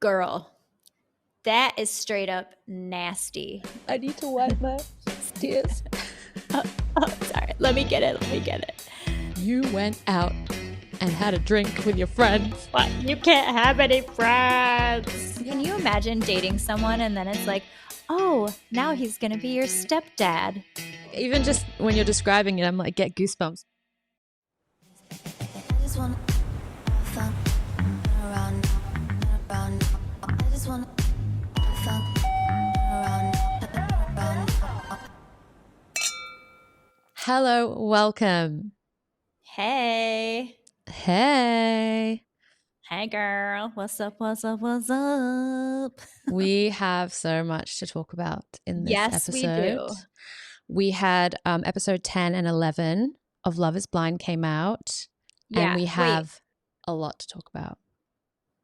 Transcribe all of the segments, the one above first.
Girl, that is straight up nasty. I need to wipe my tears. Sorry. Let me get it. You went out and had a drink with your friends. What? You can't have any friends. Can you imagine dating someone and then it's like, oh, now he's going to be your stepdad? Even just when you're describing it, I'm like, get goosebumps. I just wanna have fun around. I just wanna have fun around. Hello, welcome. Hey. Hey. Hey, girl. What's up? We have so much to talk about in this Yes, episode. we do. We had episode 10 and 11 of Love is Blind came out, Yeah, and we wait. have a lot to talk about.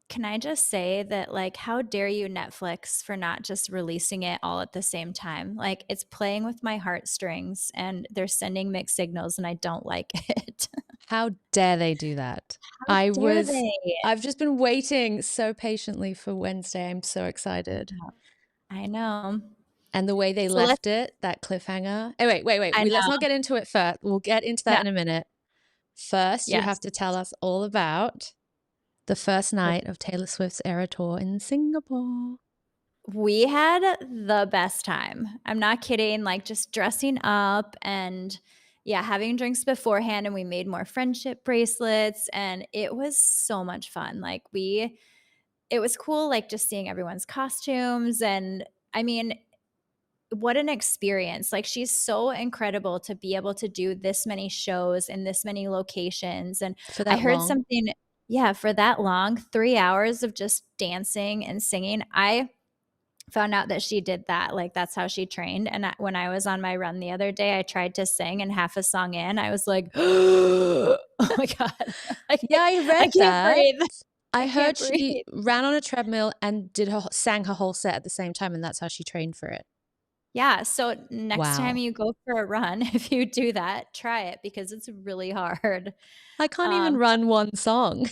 Can I just say that, like, how dare you, Netflix, for not just releasing it all at the same time? Like, it's playing with my heartstrings and they're sending mixed signals and I don't like it. How dare they do that? How dare they? I've just been waiting so patiently for Wednesday. I'm so excited. I know. And the way they So left it, that cliffhanger. Oh, wait. I Let's know. not get into it first. We'll get into that Yeah. in a minute. First, you Yes. have to tell us all about the first night of Taylor Swift's Era Tour in Singapore. We had the best time. I'm not kidding. Like, just dressing up and having drinks beforehand, and we made more friendship bracelets, and it was so much fun. Like, it was cool, like, just seeing everyone's costumes, and I mean, what an experience. Like, she's so incredible to be able to do this many shows in this many locations. And For I that heard long. something, for that long, 3 hours of just dancing and singing. I found out that she did that. Like, that's how she trained. And when I was on my run the other day, I tried to sing, and half a song in, I was like, oh my God. I read I can't that. breathe. I heard can't she ran on a treadmill and sang her whole set at the same time, and that's how she trained for it. Yeah. So next time Wow. you go for a run, if you do that, try it because it's really hard. I can't even run one song.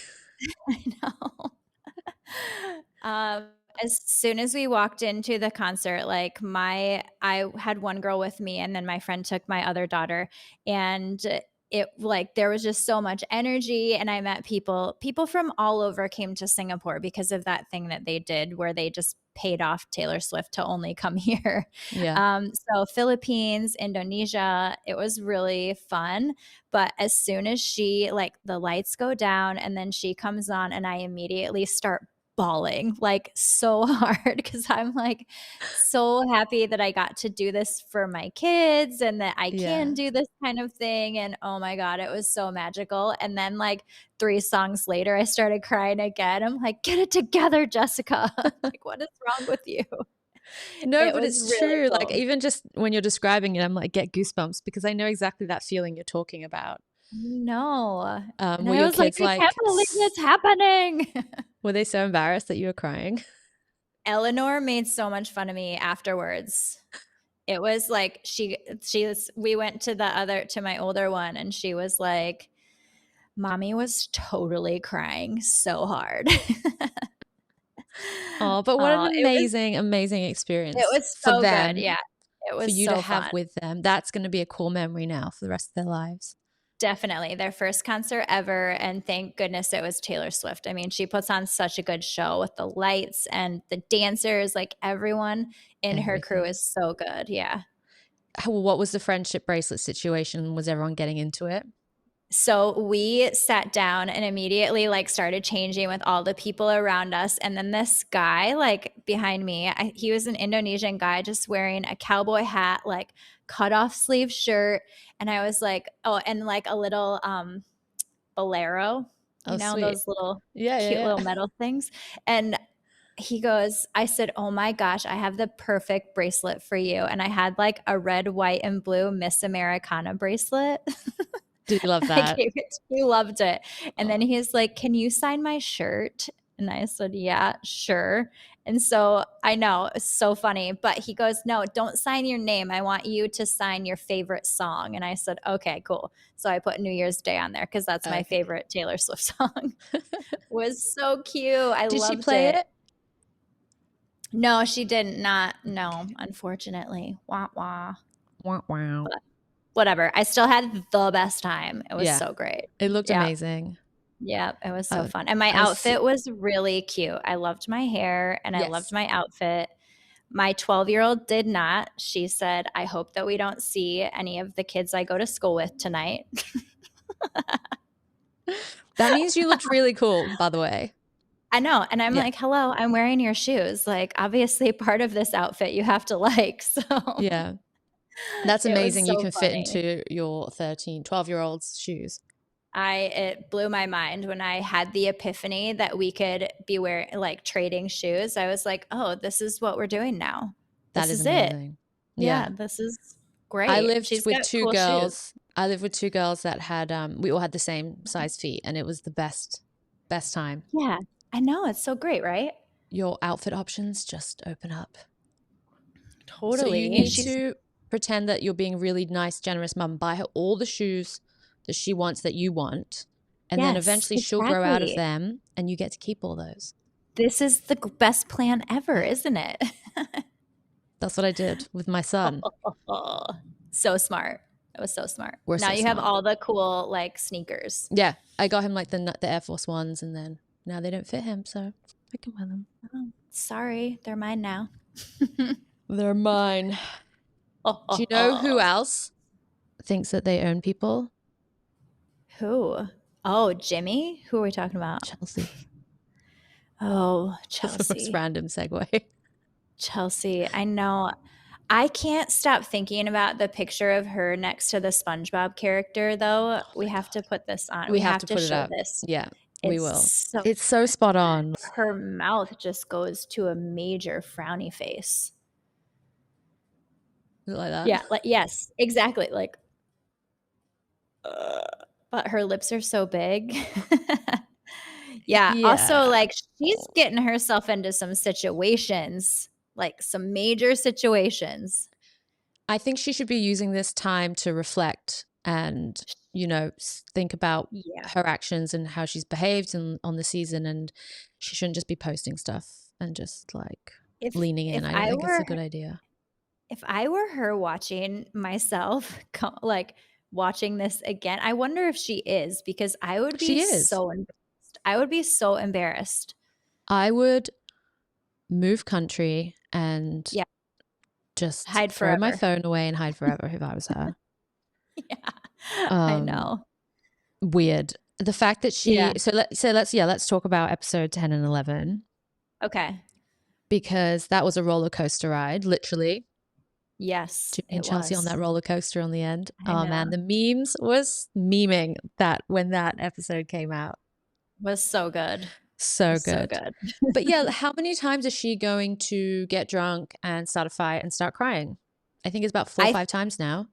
I know. As soon as we walked into the concert, like, I had one girl with me, and then my friend took my other daughter, and it, like, there was just so much energy, and I met people from all over came to Singapore because of that thing that they did where they just paid off Taylor Swift to only come here. Yeah. So Philippines, Indonesia, it was really fun. But as soon as she, like, the lights go down and then she comes on, and I immediately start bawling, like, so hard, because I'm like so happy that I got to do this for my kids and that I can do this kind of thing. And oh my God, it was so magical. And then, like, 3 songs later, I started crying again. I'm like, get it together, Jessica. Like, what is wrong with you? No, but it's really true. cool. Like, even just when you're describing it, I'm like, get goosebumps, because I know exactly that feeling you're talking about. No. And Were I your was like, kids I can't believe it's happening. Were they so embarrassed that you were crying? Eleanor made so much fun of me afterwards. It was like we went to my older one, and she was like, Mommy was totally crying so hard. Oh, but what an amazing experience. It was for so them, good. Yeah. It was for you so to have fun. with them. That's going to be a cool memory now for the rest of their lives. Definitely their first concert ever. And thank goodness it was Taylor Swift. I mean, she puts on such a good show with the lights and the dancers. Like, everyone in her crew is so good. Yeah. What was the friendship bracelet situation? Was everyone getting into it? So we sat down and immediately, like, started changing with all the people around us. And then this guy, like, behind me, he was an Indonesian guy just wearing a cowboy hat, like, cut off sleeve shirt. And I was like, oh, and like a little bolero, Sweet. those little cute little metal things. And he goes, I said, oh my gosh, I have the perfect bracelet for you. And I had, like, a red, white, and blue Miss Americana bracelet. Did you love that? He loved it. And then he's like, can you sign my shirt? And I said, yeah, sure. And so I know, it's so funny. But he goes, no, don't sign your name. I want you to sign your favorite song. And I said, okay, cool. So I put New Year's Day on there because that's my favorite Taylor Swift song. It was so cute. I loved it. Did she play it? No, she did not. No, unfortunately. Wah wah. Wow, wow. But whatever. I still had the best time. It was Yeah, so great. it looked Yeah. amazing. Yeah, it was so Uh, fun. And my I was outfit was really cute. I loved my hair and I loved yes, my outfit. My 12-year-old did not. She said, I hope that we don't see any of the kids I go to school with tonight. that means you looked really cool, by the way. I know. And I'm Yeah, like, hello, I'm wearing your shoes. Like, obviously, part of this outfit you have to like. So yeah. That's it was amazing. You so can fit funny. into your 12-year-old's shoes. It blew my mind when I had the epiphany that we could be wearing like trading shoes. I was like, oh, this is what we're doing now. That This is is it. amazing. Yeah, Yeah. this is I great. lived She's with got two cool shoes. girls. I lived with two girls that had we all had the same size feet, and it was the best time. Yeah, I know. It's so great, right? Your outfit options just open up. So you Totally. need She's to pretend that you're being really nice, generous mum. Buy her all the shoes that she wants that you want, and then yes, eventually she'll grow out of exactly. them, and you get to keep all those. This is the best plan ever, Yeah, isn't it? that's what I did with my son. So smart. It was so smart. We're Now so you have smart. all the cool like sneakers. Yeah, I got him like the Air Force Ones, and then now they don't fit him, so I can wear them. Oh, sorry, they're mine now. They're mine. Do you know who else thinks that they own people? Who? Oh, Jimmy? Who are we talking about? Chelsea. Oh, That's the most Chelsea. random segue. Chelsea. I know. I can't stop thinking about the picture of her next to the SpongeBob character, though. Oh We my have to God. put this on. We We have have to to put it show up. this. Yeah, we It's will. so, It's so spot on. her mouth just goes to a major frowny face. Is it like that? Yeah, like yes, exactly. Like, but her lips are so big. Yeah. Yeah. Also, like, she's getting herself into some situations, like some major situations. I think she should be using this time to reflect and, think about Yeah. her actions and how she's behaved on the season. And she shouldn't just be posting stuff and just like If leaning in. if I don't I think it's were a good idea. if I were her watching myself, like watching this again, I wonder if she is because I would be She is. so embarrassed. I would be so embarrassed. I would move country and Yeah, just hide throw my forever. phone away and hide forever if I was her. Yeah, I Um, know. weird. The fact that Yeah. let's talk about episode 10 and 11 Okay. because that was a roller coaster ride, literally. Yes, Jimmy and it Chelsea on was. that roller coaster on the end. I Oh know. man, the memes was memeing that when that episode came out. Was so good. So Was so good. good. But yeah, how many times is she going to get drunk and start a fight and start crying? I think it's about 4 or I 5 times now.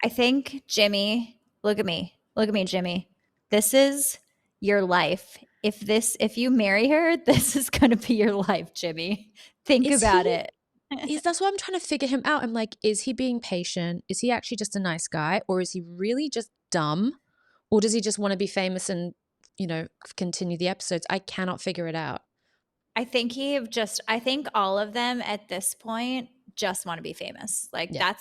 I think Jimmy, look at me. Look at me, Jimmy. This is your life. If you marry her, this is going to be your life, Jimmy. Think Is about he it. that's why I'm trying to figure him out. I'm like, is he being patient? Is he actually just a nice guy? Or is he really just dumb? Or does he just want to be famous and, continue the episodes? I cannot figure it out. I think all of them at this point just want to be famous. Like Yeah.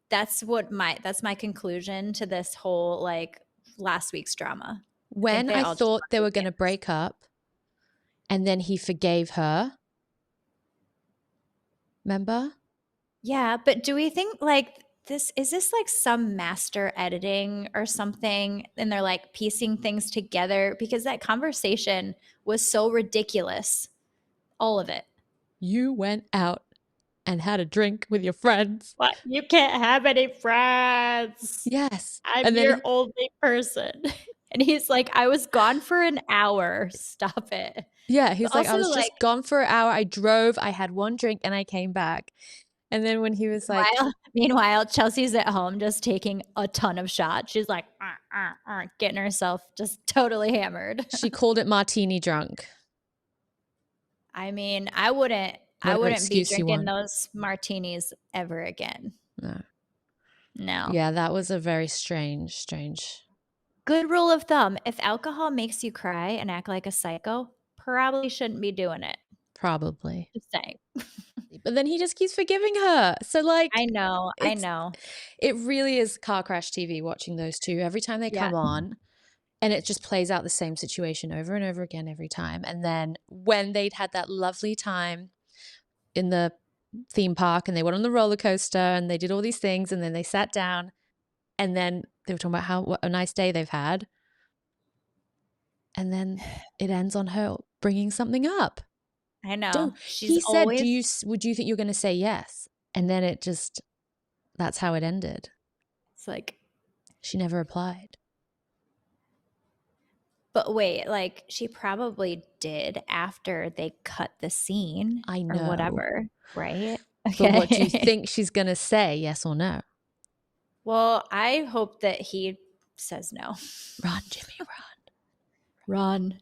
that's my conclusion to this whole like last week's drama. I think When they I all just thought want they to were be going to famous. break up and then he forgave her, remember? Yeah, but do we think like this like some master editing or something and they're like piecing things together because that conversation was so ridiculous. All of it. You went out and had a drink with your friends. What? You can't have any friends. Yes. I'm And your then, only person. And he's like, I was gone for an hour. Stop it. yeah, But he's like, I also was like just gone for an hour. I drove, I had one drink and I came back. And then when he was like, meanwhile, Chelsea's at home just taking a ton of shots. She's like getting herself just totally hammered. she called it martini drunk. I mean, I wouldn't Whatever be excuse you drinking want. those martinis ever again. No. No. Yeah, that was a very strange. Good rule of thumb, if alcohol makes you cry and act like a psycho, probably shouldn't be doing it. Probably. Just saying. But then he just keeps forgiving her. So like I know. it really is car crash TV watching those two every time they Yeah. come on. And it just plays out the same situation over and over again every time. And then when they'd had that lovely time in the theme park and they went on the roller coaster and they did all these things and then they sat down and then they were talking about what a nice day they've had. And then it ends on her bringing something up. I know. She's He said, always. would you think you're going to say yes? And then that's how it ended. It's like, She never replied. but wait, like she probably did after they cut the scene I or know. whatever, right? But what do you think she's going to say, yes or no? Well, I hope that he says no. Run, Jimmy, run. Run.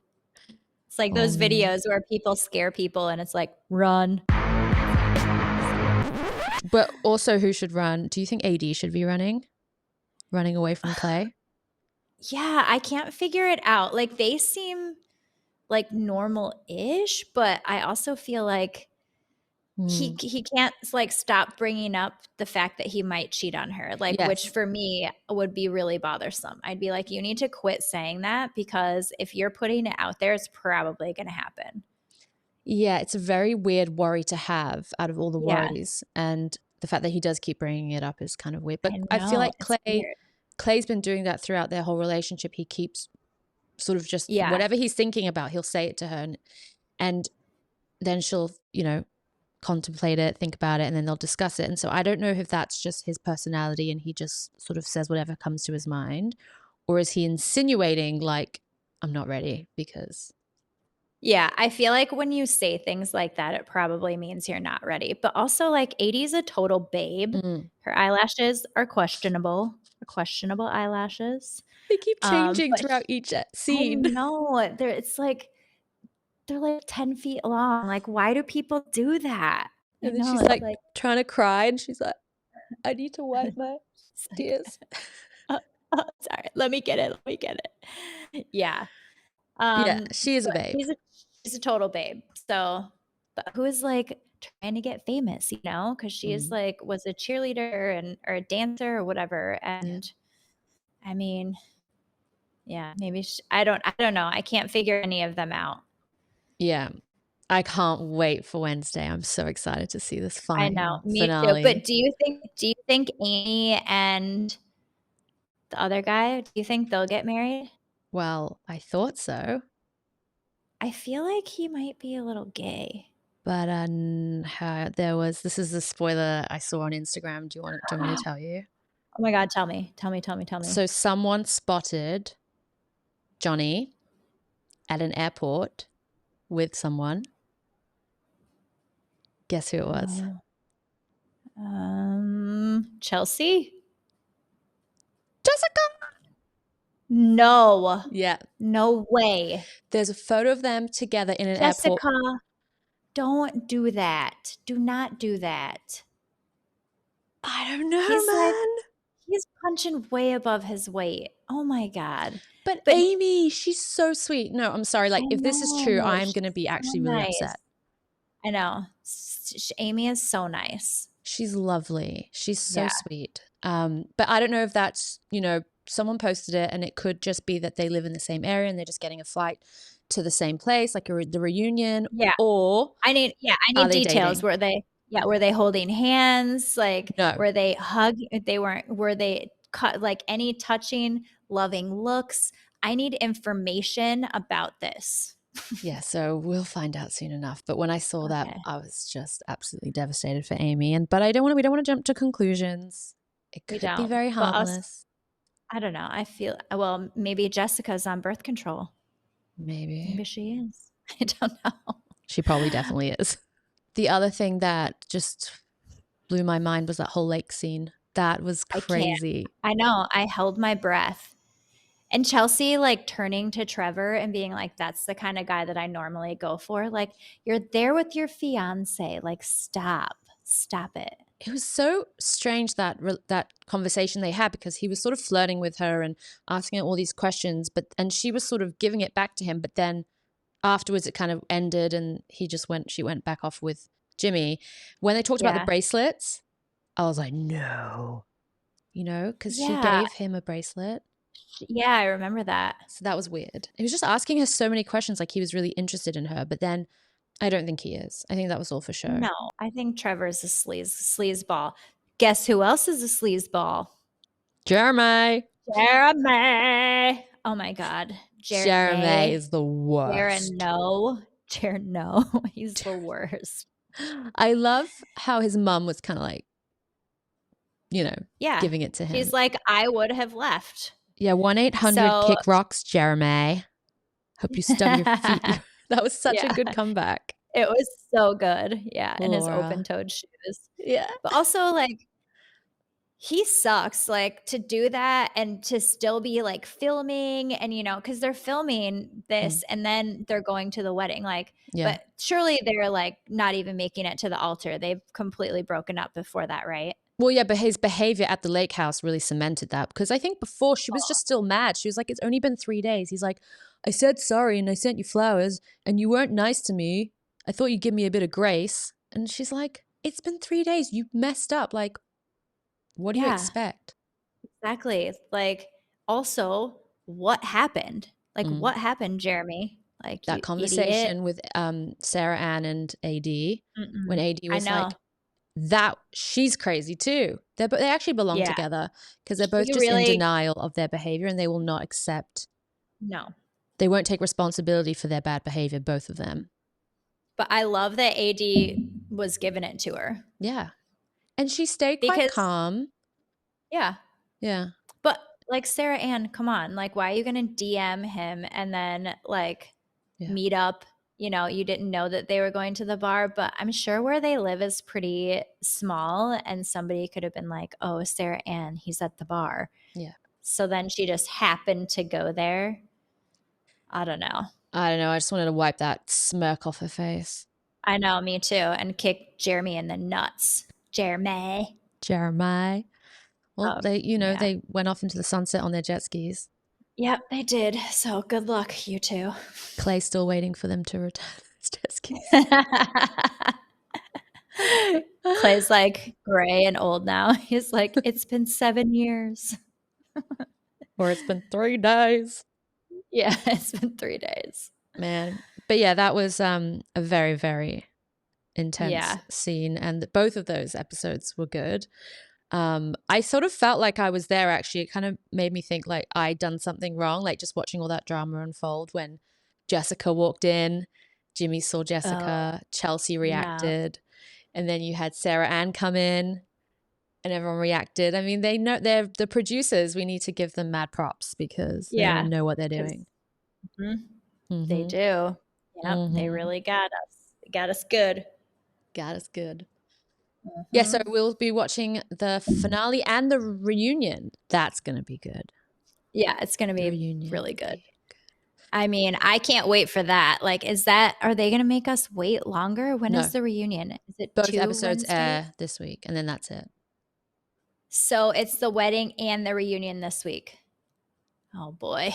It's like those videos where people scare people and it's like, run. But also, who should run? Do you think AD should be running away from Clay? Yeah, I can't figure it out. Like they seem like normal-ish, but I also feel like he can't like stop bringing up the fact that he might cheat on her, like Yes. which for me would be really bothersome. I'd be like, you need to quit saying that because if you're putting it out there, it's probably going to happen. Yeah, it's a very weird worry to have out of all the Yeah. worries, and the fact that he does keep bringing it up is kind of weird. But I feel know, like it's weird. Clay's been doing that throughout their whole relationship. He keeps sort of just Yeah. whatever he's thinking about, he'll say it to her, and then she'll, contemplate it, think about it, and then they'll discuss it. And so I don't know if that's just his personality and he just sort of says whatever comes to his mind, or is he insinuating like, I'm not ready because... Yeah, I feel like when you say things like that, it probably means you're not ready. But also, like, 80's a total babe. Her eyelashes are questionable eyelashes. They keep changing But throughout each scene. I know. They're like 10 feet long. Like, why do people do that? And then she's like trying to cry and she's like, I need to wipe my tears. Sorry, let me get it. Yeah. Yeah, she is a babe. She's a total babe. So, but who is like trying to get famous, because she is like was a cheerleader or a dancer or whatever. And I mean, yeah, maybe I don't know. I can't figure any of them out. Yeah. I can't wait for Wednesday. I'm so excited to see this final I know, me finale. too. But do you think Amy and the other guy, do you think they'll get married? Well, I thought so. I feel like he might be a little gay. But this is the spoiler I saw on Instagram. Do you want me to tell you? Oh my God, tell me. So someone spotted Johnny at an airport with someone. Guess who it was? Chelsea? Jessica! No. Yeah. No way. There's a photo of them together in an airport. Jessica, don't do that. Do not do that. I don't know, man. He's punching way above his weight. Oh my God. But Amy, she's so sweet. No, I'm sorry. Like, if this is true, I'm going to be actually really upset. I know. Amy is so nice. She's lovely. She's so sweet. But I don't know if that's, someone posted it and it could just be that they live in the same area and they're just getting a flight to the same place, like the reunion. Yeah. Or I need details. Dating? Were they holding hands? Like, no. Were they hugging? Were they cut, like any touching, loving looks? I need information about this. Yeah, so we'll find out soon enough. But when I saw that, I was just absolutely devastated for Amy. But we don't want to jump to conclusions. It could be very harmless. I don't know. I feel, well, maybe Jessica's on birth control. Maybe she is. I don't know. She probably definitely is. The other thing that just blew my mind was that whole lake scene. That was crazy. I know. I held my breath. And Chelsea like turning to Trevor and being like, that's the kind of guy that I normally go for. Like, you're there with your fiance. Like, stop it. It was so strange that conversation they had, because he was sort of flirting with her and asking her all these questions, and she was sort of giving it back to him. But then afterwards it kind of ended and she went back off with Jimmy. When they talked about the bracelets, I was like, no, because she Yeah. gave him a bracelet. Yeah, I remember that. So that was weird. He was just asking her so many questions, like he was really interested in her, but then I don't think he is. I think that was all for show. No, I think Trevor's a sleazeball. Guess who else is a sleazeball? Jeremay. Jeremay. Oh my God. Jeremay is the worst. No. He's the worst. I love how his mum was kind of like, giving it to him. She's like, I would have left. Yeah, 1-800-KICK-ROCKS, Jeremay. Hope you stub your feet. That was such a good comeback. It was so good. Yeah, in his Laura. open-toed shoes. Yeah. But also, like, he sucks, like, to do that and to still be, like, filming and, because they're filming this and then they're going to the wedding, like, but surely they're, like, not even making it to the altar. They've completely broken up before that, right? Well, yeah, but his behavior at the lake house really cemented that, because I think before she was just still mad. She was like, it's only been 3 days. He's like, I said sorry and I sent you flowers and you weren't nice to me. I thought you'd give me a bit of grace. And she's like, it's been 3 days. You messed up. Like, what do you expect? Exactly. Like, also, what happened? Like, what happened, Jeremy? Like, that conversation with Sarah Ann and AD, when AD was like, that she's crazy too. They actually belong together because they're both just in denial of their behavior and they will not accept. No. They won't take responsibility for their bad behavior, both of them. But I love that AD was giving it to her. Yeah. And she stayed quite calm. Yeah. Yeah. But like, Sarah Ann, come on. Like, why are you going to DM him and then like meet up? You didn't know that they were going to the bar, but I'm sure where they live is pretty small and somebody could have been like, oh, Sarah Ann, he's at the bar. Yeah. So then she just happened to go there. I don't know. I just wanted to wipe that smirk off her face. I know, me too. And kick Jeremy in the nuts. Jeremay. Well, they went off into the sunset on their jet skis. Yep, they did. So good luck, you two. Clay's still waiting for them to return his jet skis. Clay's like gray and old now. He's like, it's been 7 years. Or it's been 3 days. Yeah, it's been 3 days. Man. But yeah, that was a very, very intense scene. And both of those episodes were good. I sort of felt like I was there, actually. It kind of made me think like I'd done something wrong, like just watching all that drama unfold when Jessica walked in, Jimmy saw Jessica, Chelsea reacted, and then you had Sarah Ann come in and everyone reacted. I mean, they know, they're the producers. We need to give them mad props because they know what they're doing. They do. Yep, they really got us. They got us good. Yeah, so we'll be watching the finale and the reunion. That's going to be good. Yeah, it's going to be really good. I mean, I can't wait for that. Like, are they going to make us wait longer? When is the reunion? Is it both 2 episodes Wednesdays? air this week, and then that's it. So it's the wedding and the reunion this week. Oh, boy.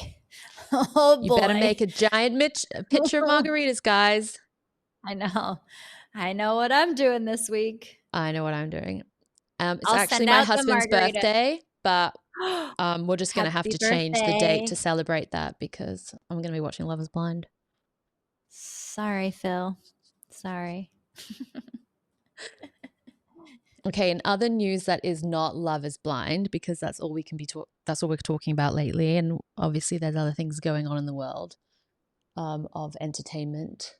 Oh, boy. You better make a giant pitcher of margaritas, guys. I know what I'm doing this week. I know what I'm doing. It's actually my husband's birthday, but we're just going to have to change the date to celebrate that because I'm going to be watching Love is Blind. Sorry, Phil. Sorry. Okay, in other news that is not Love is Blind, because that's all we can be that's all we're talking about lately, and obviously there's other things going on in the world of entertainment.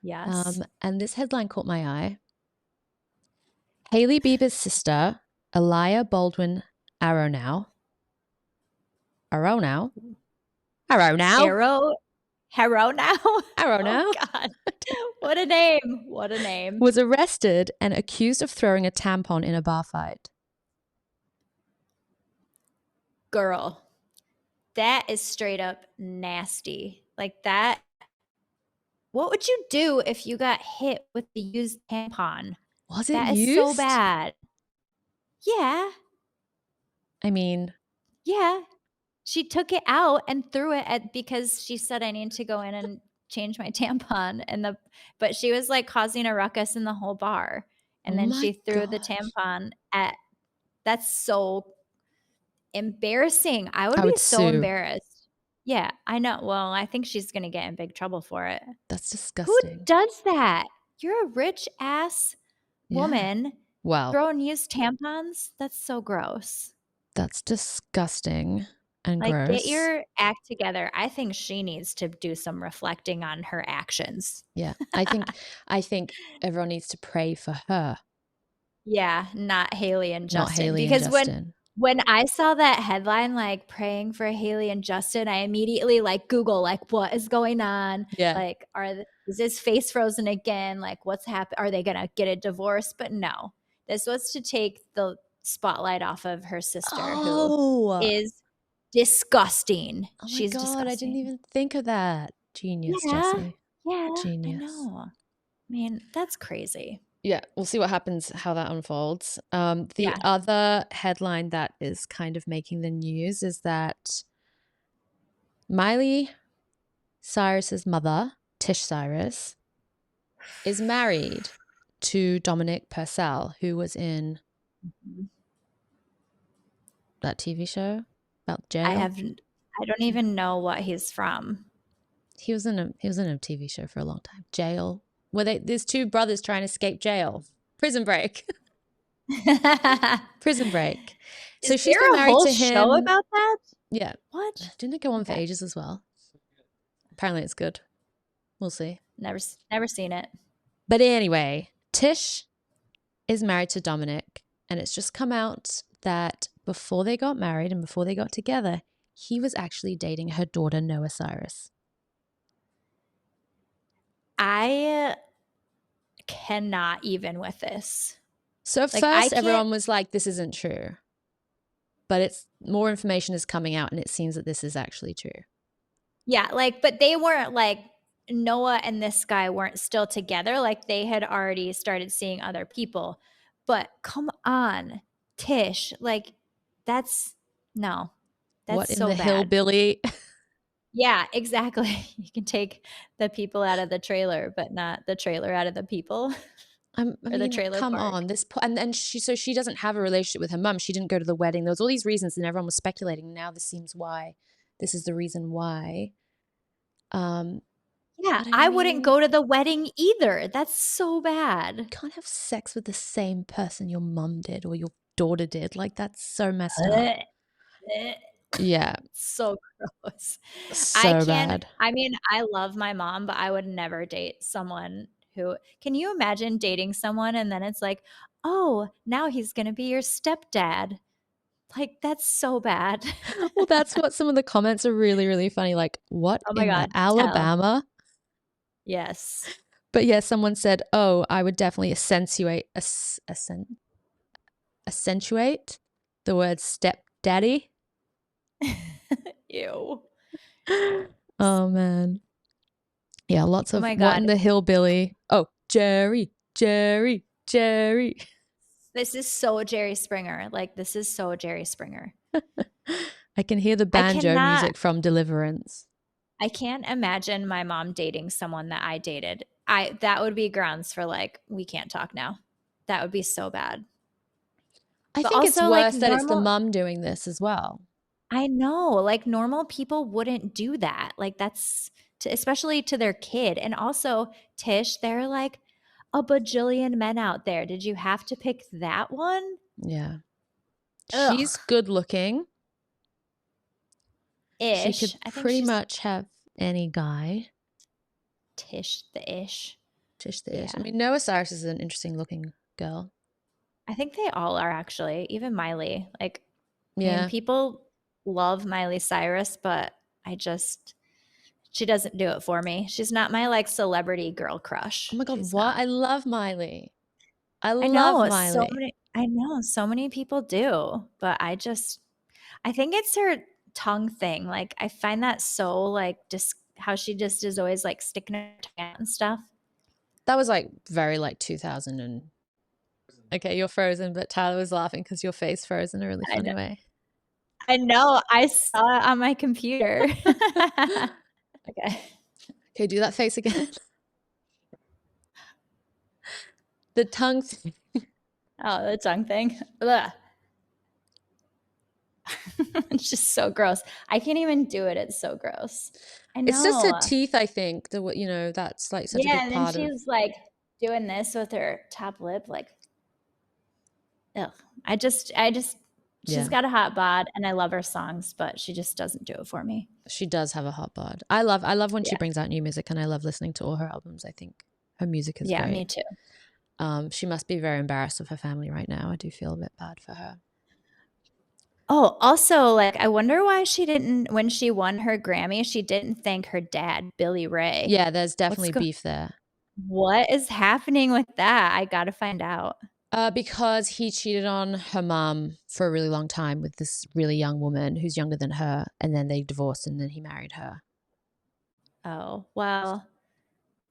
Yes. And this headline caught my eye. Hailey Bieber's sister, Alaia Baldwin Aronow. Harrow now? Oh, God. What a name. Was arrested and accused of throwing a tampon in a bar fight. Girl, that is straight up nasty. Like that. What would you do if you got hit with the used tampon? Was it that used? That is so bad. Yeah. I mean. Yeah. She took it out and threw it because she said, I need to go in and change my tampon. But she was like causing a ruckus in the whole bar. And Oh then my she threw the gosh. tampon at, that's so embarrassing. I would I be would so sue. embarrassed. Yeah, I know. Well, I think she's going to get in big trouble for it. That's Who disgusting. does that? You're a rich ass Yeah. woman Wow. throwing used tampons. That's so gross. That's disgusting and Like, gross. get your act together. I think she needs to do some reflecting on her actions. Yeah. I think everyone needs to pray for her, Yeah, not Haley and not Justin. Haley and Because Justin. when I saw that headline, like praying for Haley and Justin, I immediately like Google, like, what is going on? Yeah. Like, is his face frozen again? Like, what's happening? Are they gonna get a divorce? But no, this was to take the spotlight off of her sister, who Oh. is disgusting. Oh my She's God, I didn't disgusting. even think of that. Genius, Yeah, Jessie. yeah, I Genius. know. I mean, that's crazy. Yeah, we'll see what happens, how that unfolds. The Yeah. other headline that is kind of making the news is that Miley Cyrus's mother, Tish Cyrus, is married to Dominic Purcell, who was in that TV show about jail. I don't even know what he's from. He was in a TV show for a long time. Jail. There's two brothers trying to escape jail. Prison Break. Prison Break. So Is she's there been a married whole to him. show about that? Yeah. What? Didn't it go on for Okay. ages as well? Apparently it's good. We'll see. Never seen it. But anyway, Tish is married to Dominic, and it's just come out that before they got married and before they got together, he was actually dating her daughter, Noah Cyrus. I cannot even with this. So at Like, I first, can't- everyone was like, this isn't true. But it's more information is coming out, and it seems that this is actually true. Yeah, like, but they weren't like, Noah and this guy weren't still together. Like, they had already started seeing other people. But come on, Tish. Like, that's no. That's What in so the bad. hillbilly? Yeah, exactly. You can take the people out of the trailer, but not the trailer out of the people. I Or the mean, trailer come park. on. And she doesn't have a relationship with her mum. She didn't go to the wedding. There was all these reasons, and everyone was speculating. Now this seems why. This is the reason why. Yeah, but I mean, wouldn't go to the wedding either. That's so bad. You can't have sex with the same person your mum did or your daughter did. Like, that's so messed up. Yeah. So gross. So bad. I mean, I love my mom, but I would never date someone who, can you imagine dating someone and then it's like, oh, now he's going to be your stepdad? Like, that's so bad. Well, that's what some of the comments are really, really funny. Like, what Oh my in God, the Alabama? Yes. But yeah, someone said, oh, I would definitely accentuate the word stepdaddy. Ew. Oh, man. Yeah, lots of my what God. in the hillbilly. Oh, Jerry. This is so Jerry Springer. Like, this is so Jerry Springer. I can hear the banjo cannot- music from Deliverance. I can't imagine my mom dating someone that I dated. That would be grounds for like, we can't talk now. That would be so bad. I But think it's also, worse like, that it's the normal- mum doing this as well. I know, like normal people wouldn't do that. Like that's especially to their kid. And also, Tish, there are like a bajillion men out there. Did you have to pick that one? Yeah. Ugh. She's good looking. Ish. She could I think pretty she's much have any guy. Tish the ish. Tish the ish. Yeah. I mean, Noah Cyrus is an interesting looking girl. I think they all are actually, even Miley. Like, I Yeah. mean, people love Miley Cyrus, but she doesn't do it for me. She's not my like celebrity girl crush. Oh my God, She's what? not. I love Miley. I I love know Miley. so many people do, but I think it's her tongue thing. Like I find that so like just how she just is always like sticking her tongue out and stuff. That was like very like 2000 and okay, you're frozen, but Tyler was laughing because your face froze in a really funny way. I know. I saw it on my computer. Okay. Okay, do that face again. The tongue thing. Oh, the tongue thing. Ugh. It's just so gross. I can't even do it. It's so gross. I It's just her know. teeth, I think. That's like such a Yeah, big and then part of. she's like doing this with her top lip, like, ugh. I just, she's Yeah, got a hot bod, and I love her songs, but she just doesn't do it for me. she does have a hot bod. I love when she Yeah, brings out new music, and I love listening to all her albums. I think her music is yeah, me great. too. She must be very embarrassed of her family right now. I do feel a bit bad for her. Oh, also, like, I wonder why she didn't, when she won her Grammy, she didn't thank her dad, Billy Ray. Yeah, there's What's definitely go beef there. What is happening with that? I gotta find out. Because he cheated on her mum for a really long time with this really young woman who's younger than her, and then they divorced, and then he married her. Oh, well,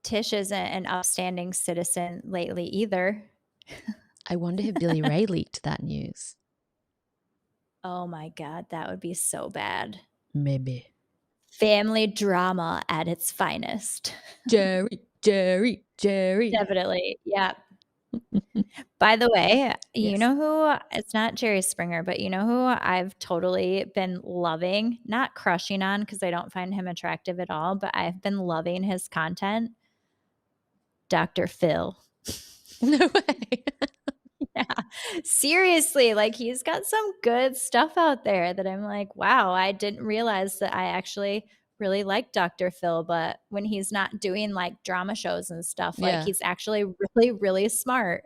Tish isn't an upstanding citizen lately either. I wonder if Billy Ray leaked that news. Oh my God, that would be so bad. Maybe. Family drama at its finest. Jerry. Definitely. Yeah. By the way, you Yes. know who, it's not Jerry Springer, but you know who I've totally been loving, not crushing on because I don't find him attractive at all, but I've been loving his content? Dr. Phil. No way. Yeah. Seriously, like he's got some good stuff out there that I'm like, wow, I didn't realize that I actually really like Dr. Phil, but when he's not doing like drama shows and stuff, like Yeah. he's actually really, really smart.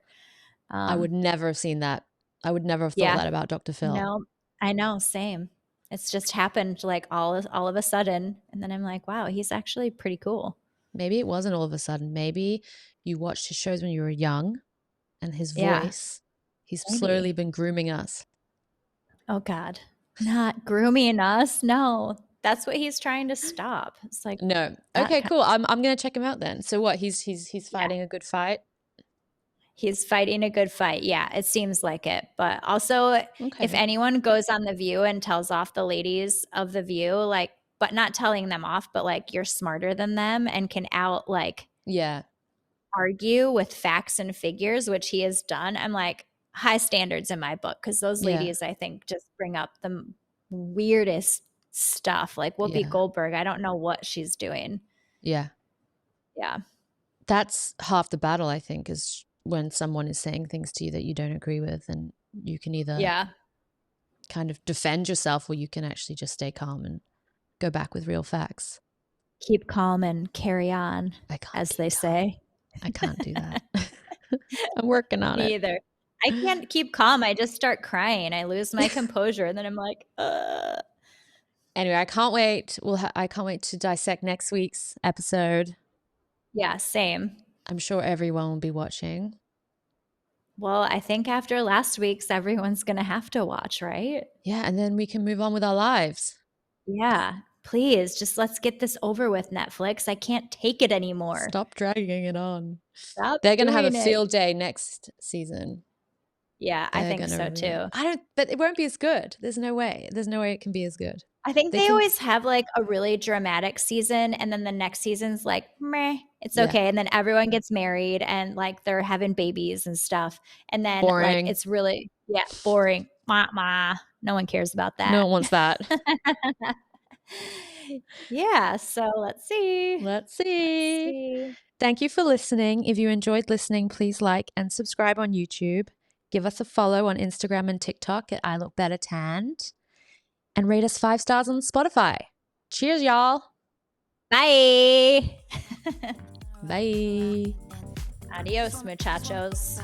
I would Um, never have seen that. I would never have thought yeah, that about Dr. Phil. no, I know, same. It's just happened like all of a sudden, and then I'm like, wow, he's actually pretty cool. Maybe it wasn't all of a sudden. Maybe you watched his shows when you were young, and his Yeah, voice, he's slowly maybe. been grooming us. Oh God, not grooming us. No, that's what he's trying to stop. It's like No. that Okay, kind. cool. I'm gonna check him out then. So what? He's Yeah, fighting a good fight. he's fighting a good fight. Yeah, it seems like it. But also, if Okay. anyone goes on The View and tells off the ladies of The View, like, but not telling them off, but like you're smarter than them and can out like Yeah. argue with facts and figures, which he has done. I'm like, high standards in my book because those Yeah. ladies, I think, just bring up the weirdest stuff. Like Whoopi Yeah. Goldberg, I don't know what she's doing. Yeah. Yeah. That's half the battle, I think, is when someone is saying things to you that you don't agree with, and you can either Yeah. kind of defend yourself or you can actually just stay calm and go back with real facts. Keep calm and carry on, I can't as keep they calm. say. I can't do that. I'm working on Me it. either. I can't keep calm. I just start crying. I lose my composure, and then I'm like, Anyway, I can't wait. I can't wait to dissect next week's episode. yeah, same. I'm sure everyone will be watching. Well, I think after last week's, everyone's going to have to watch, right? Yeah, and then we can move on with our lives. Yeah. Please, just let's get this over with, Netflix. I can't take it anymore. Stop dragging it on. Stop They're going to have a doing it. field day next season. Yeah, I They're think gonna so too. but it won't be as good. There's no way. There's no way it can be as good. I think They they can, always have like a really dramatic season, and then the next season's like, meh, it's yeah, okay. And then everyone gets married and like they're having babies and stuff. And then like boring. it's really, yeah, boring. Mwah. No one cares about No that. one wants that. Yeah, so let's see. Let's Let's see. see. Thank you for listening. If you enjoyed listening, please like and subscribe on YouTube. Give us a follow on Instagram and TikTok at I Look Better Tanned. And rate us 5 stars on Spotify. Cheers, y'all. Bye. Bye. Adios, muchachos.